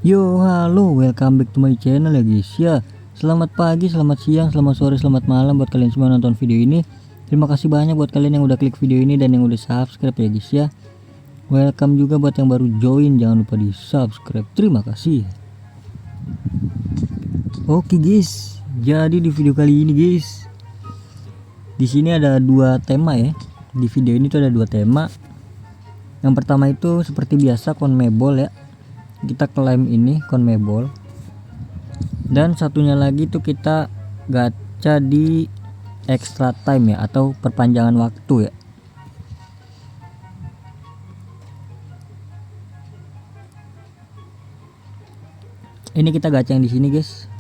Yo, halo, welcome back to my channel ya guys ya. Selamat pagi, selamat siang, selamat sore, selamat malam buat kalian semua nonton video ini. Terima kasih banyak buat kalian yang udah klik video ini dan yang udah subscribe ya guys ya. Welcome juga buat yang baru join, jangan lupa di subscribe. Terima kasih. Oke guys, jadi di video kali ini guys, di sini ada dua tema ya. Di video ini tuh ada dua tema. Yang pertama itu seperti biasa CONMEBOL ya. Kita klaim ini CONMEBOL. Dan satunya lagi tuh kita gacha di extra time ya, atau perpanjangan waktu ya. Ini kita gacha yang di sini guys.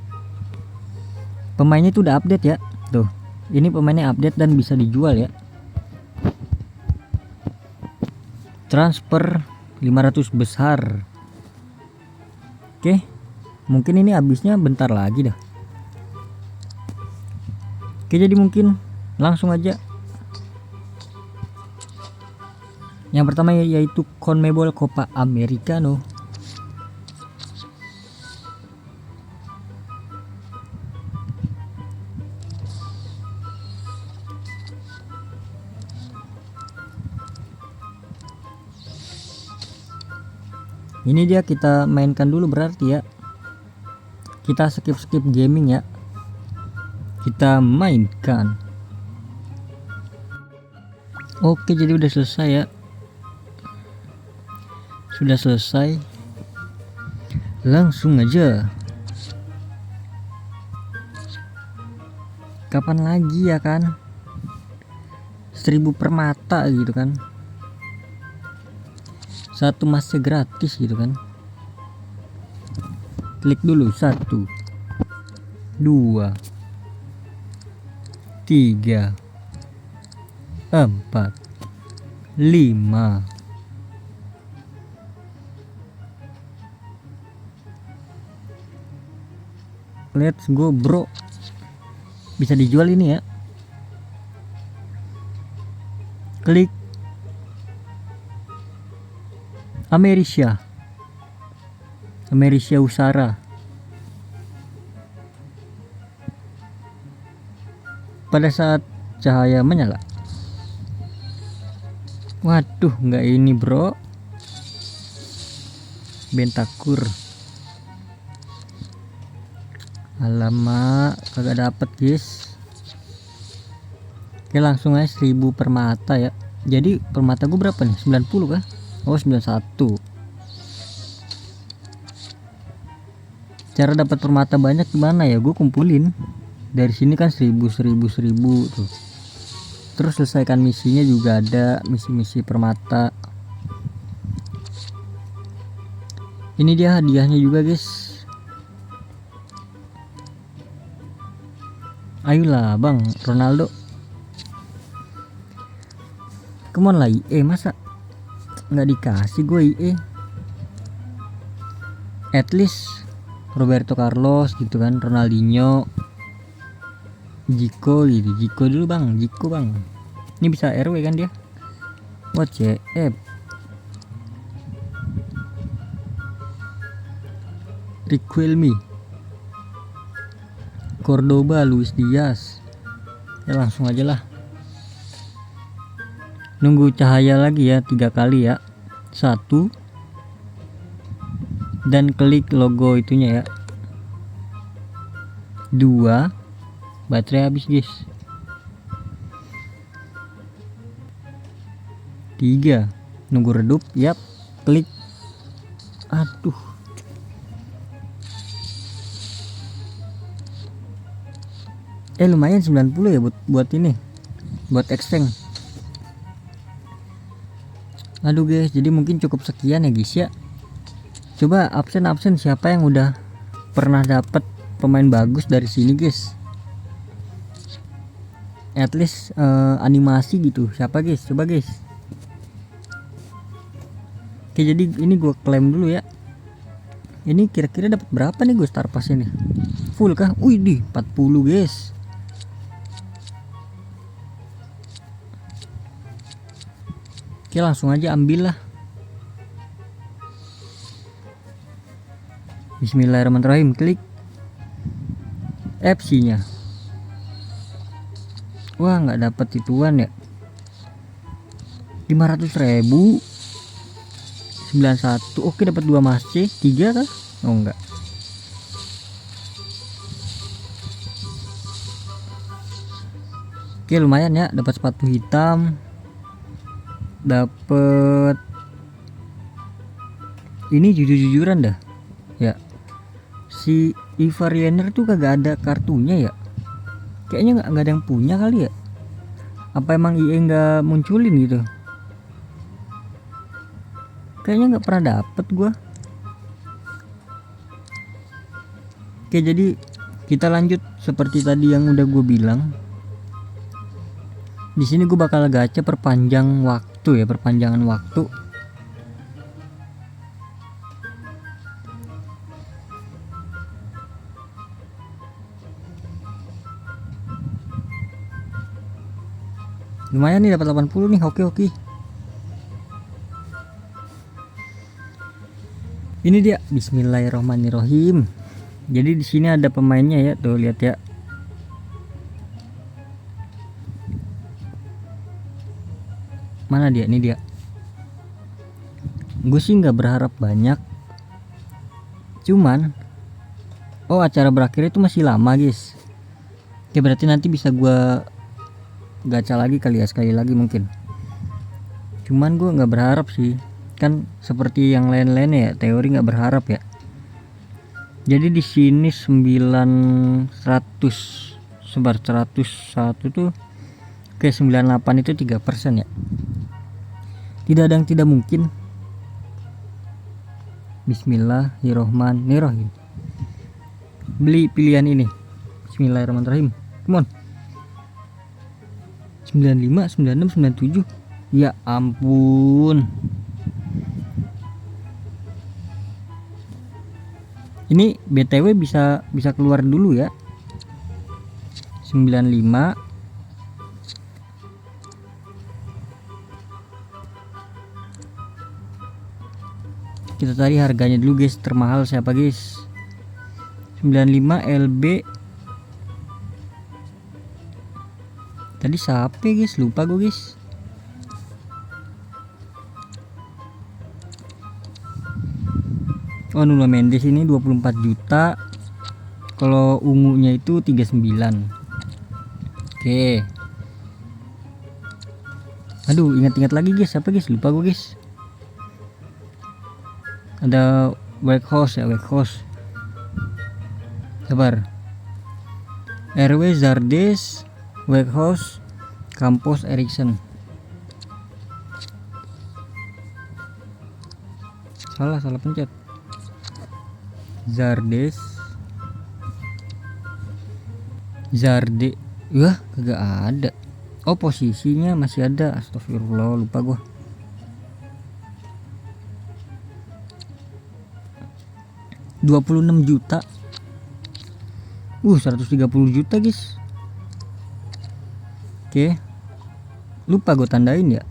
Pemainnya tuh udah update ya. Tuh, ini pemainnya update dan bisa dijual ya. Transfer 500 besar. Oke, mungkin ini habisnya bentar lagi dah. Oke, jadi mungkin langsung aja. Yang pertama yaitu CONMEBOL Copa Americano. Ini dia, kita mainkan dulu berarti ya. Kita skip gaming ya. Kita mainkan. Oke, jadi udah selesai ya. Sudah selesai. Langsung aja. Kapan lagi ya kan? 1000 permata gitu kan. Satu masih gratis gitu kan. Klik dulu 1 2 3 4 5. Let's go bro. Bisa dijual ini ya. Klik Amerisia Usara. Pada saat cahaya menyala. Waduh, nggak ini bro. Bentakur. Alamak, kagak dapet guys. Oke, langsung aja 1000 permata ya. Jadi permata gue berapa nih? 90 kah? Oh, 91. Cara dapat permata banyak gimana ya? Gue kumpulin dari sini kan 1000 tuh. Terus selesaikan misinya juga ada, misi-misi permata. Ini dia hadiahnya juga guys. Ayolah bang Ronaldo. Come on lah IE, masa nggak dikasih gue IE. At least Roberto Carlos gitu kan, Ronaldinho, Jiko gitu. Jiko dulu bang, Jiko bang. Ini bisa RW kan dia. Wah CF. Riquelme, Cordoba, Luis Diaz. Ya langsung aja lah. Nunggu cahaya lagi ya, 3 kali ya. 1 dan klik logo itunya ya. 2, baterai habis guys. 3, nunggu redup. Yap, klik. Aduh, lumayan 90 ya buat ini, buat extend. Aduh guys, jadi mungkin cukup sekian ya guys ya. Coba absen siapa yang udah pernah dapat pemain bagus dari sini guys. At least animasi gitu. Siapa guys? Coba guys. Oke, jadi ini gue klaim dulu ya. Ini kira-kira dapat berapa nih gue star pass ini? Full kah? Wih di 40 guys. Oke, langsung aja ambil lah. Bismillahirrahmanirrahim, klik FC-nya. Wah, nggak dapat ituan ya. 500.000. 91. Oke, dapat 2 masih 3 kah? Oh enggak. Oke, lumayan ya, dapat sepatu hitam. Dapat ini jujur-jujuran dah. Ya. Si Ivariener tuh kagak ada kartunya ya. Kayaknya nggak ada yang punya kali ya. Apa emang EA nggak munculin gitu? Kayaknya nggak pernah dapet gua. Oke, jadi kita lanjut seperti tadi yang udah gue bilang. Di sini gue bakal gacha perpanjang waktu ya, perpanjangan waktu. Lumayan nih, dapat 80 nih. Oke. Ini dia, Bismillahirrohmanirrohim. Jadi di sini ada pemainnya ya, tuh lihat ya. Mana dia? Ini dia. Gue sih nggak berharap banyak. Cuman, acara berakhir itu masih lama guys. Oke, berarti nanti bisa gue gacha lagi kali ya, sekali lagi mungkin. Cuman gue nggak berharap sih. Kan seperti yang lain-lain ya, teori nggak berharap ya. Jadi di sini 900 sebar 101 tuh ke 98 itu 3% ya. Tidak ada yang tidak mungkin. Bismillahirrohmanirrohim. Beli pilihan ini. Bismillahirrohmanirrohim. Come on. 95, 96, 97. Ya ampun. Ini BTW bisa keluar dulu ya. 95. Kita cari harganya dulu guys, termahal siapa guys? 95 LB. Tadi siapa guys? Lupa gue guys. Nuno Mendes ini 24 juta. Kalau ungunya itu 39. Oke. Aduh, ingat-ingat lagi guys, siapa guys? Lupa gue guys. Ada Weghorst ya, Weghorst. Sabar. RW Zardes, Weghorst, Campos, Eriksen. Salah pencet. Zardes. Wah, kagak ada. Oh, posisinya masih ada. Astagfirullah, lupa gua. $26 juta. 130 juta guys. Oke. Lupa gue tandain ya.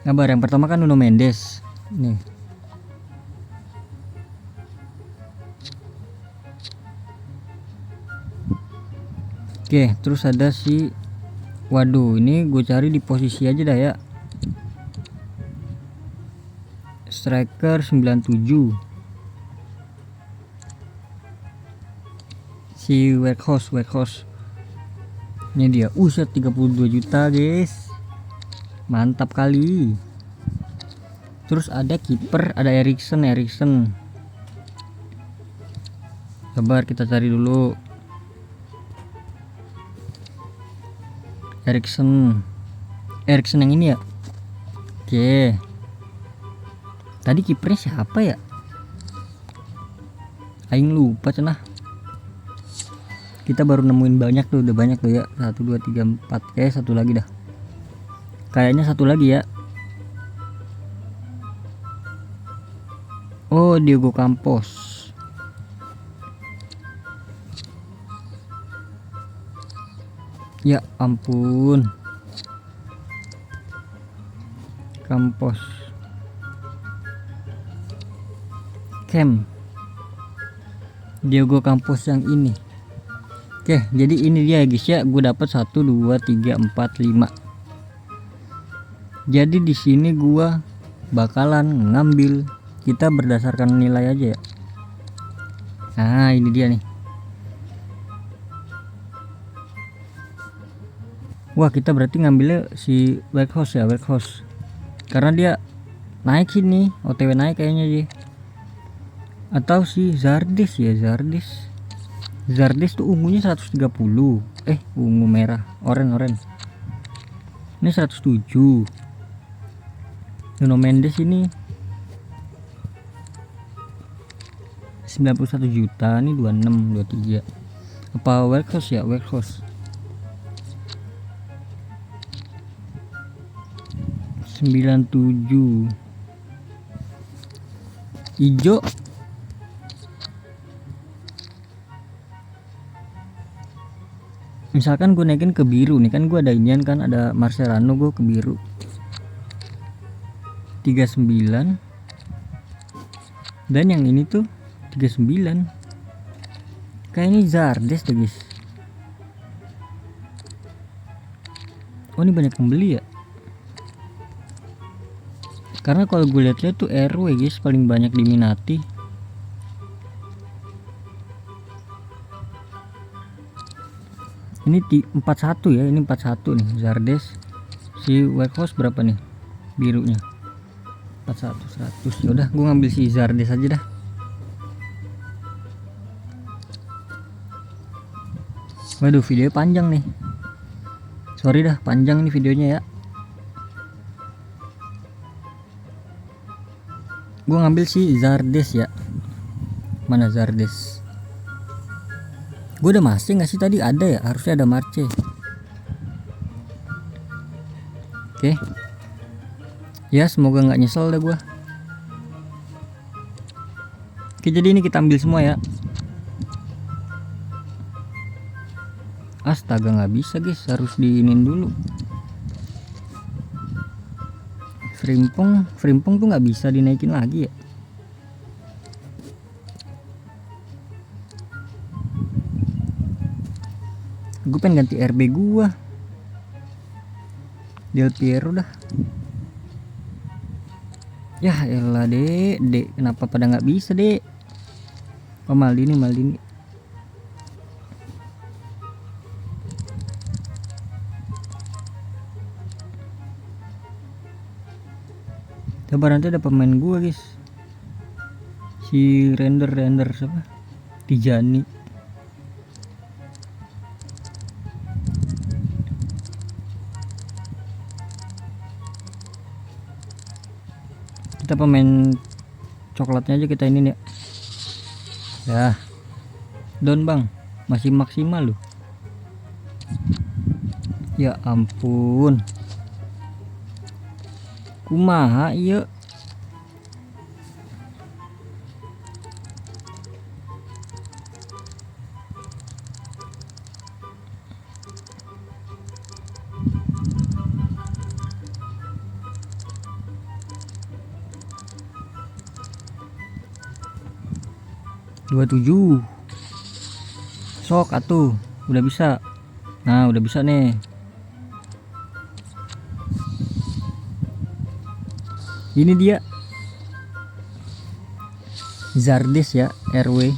Kabar yang pertama kan Nuno Mendes. Nih. Oke, terus ada si, waduh, ini gue cari di posisi aja dah ya. Striker 97. Si Weghorst. Ini dia. 32 juta guys. Mantap kali. Terus ada kiper, ada Eriksen. Sabar, kita cari dulu. Eriksen yang ini ya. Oke. Tadi kipernya siapa ya? Aing lupa cenah. Kita baru nemuin banyak tuh, udah banyak tuh ya. 1 2 3 4. Satu lagi dah. Kayaknya satu lagi ya. Oh, Diego Campos. Ya ampun. Campos. camp Diogo Campos yang ini. Oke, jadi ini dia guys ya, gue dapat 1 2 3 4 5. Jadi di sini gue bakalan ngambil, kita berdasarkan nilai aja ya. Nah, ini dia nih. Wah, kita berarti ngambilnya si Weghorst ya, Weghorst. Karena dia naik sini, OTW naik kayaknya dia. Atau si Zardes ya, Zardes. Zardes tuh ungunya 130. Ungu merah, oren. Ini 107. Nuno Mendes ini 91 juta, ini 26, 23. Apa Weghorst ya, Weghorst. 97. Ijo misalkan gue naikin ke biru nih, kan gue ada inian kan, ada Marcelano, gue ke biru 39. Dan yang ini tuh 39. Kayak ini Zardes tuh guys. Oh, ini banyak pembeli ya. Karena kalau gue lihat-lihat tuh RW guys paling banyak diminati. Ini 41 ya, ini 41 nih Zardes. Si Weghorst berapa nih birunya? 41 100. Yaudah, gue ngambil si Zardes aja dah. Waduh, videonya panjang nih. Sorry dah, panjang nih videonya ya. Gue ngambil si Zardes ya. Mana Zardes? Gue udah masih nggak sih tadi? Ada ya, harusnya ada Marce. Oke. Ya, semoga nggak nyesel deh gue. Oke, jadi ini kita ambil semua ya. Astaga, nggak bisa guys, harus diinin dulu. Frimpong tuh nggak bisa dinaikin lagi ya. Gue pengen ganti RB gua. Del Piero dah. Ya elah dek, kenapa pada nggak bisa dek? Oh, Maldini. Sabar, nanti ada pemain gua guys. Si render siapa? Tijani. Kita pemain coklatnya aja kita ini ya. Ya. Down bang, masih maksimal loh. Ya ampun. Kumaha iya. Dua 27. Sok atuh, udah bisa. Nah, udah bisa nih. Ini dia Zardes ya, RW.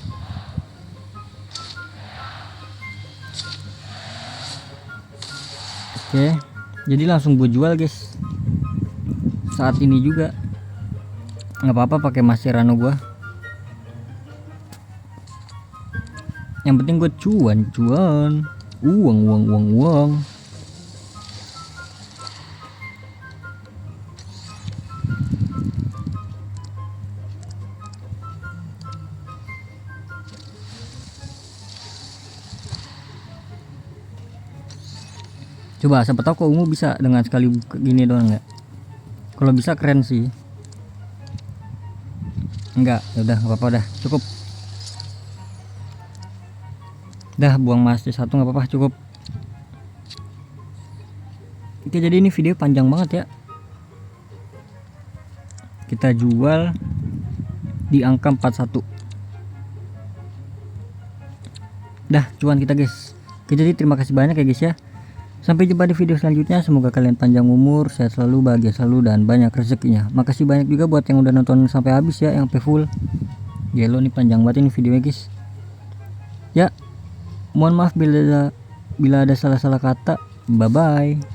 Oke, jadi langsung gue jual guys. Saat ini juga nggak apa-apa pakai Mascherano gua. Yang penting gue cuan, uang. Coba siapa tahu kok ungu bisa dengan sekali gini doang nggak? Kalau bisa keren sih. Enggak, udah nggak apa-apa dah, cukup. Dah buang Master 1 nggak apa-apa, cukup. Oke, jadi ini video panjang banget ya. Kita jual di angka 41. Dah cuan kita guys. Jadi terima kasih banyak ya guys ya. Sampai jumpa di video selanjutnya. Semoga kalian panjang umur, sehat selalu, bahagia selalu, dan banyak rezekinya. Makasih banyak juga buat yang udah nonton sampai habis ya, yang sampai full. Gelo nih panjang banget ini videonya guys. Ya, mohon maaf bila ada salah-salah kata. Bye bye.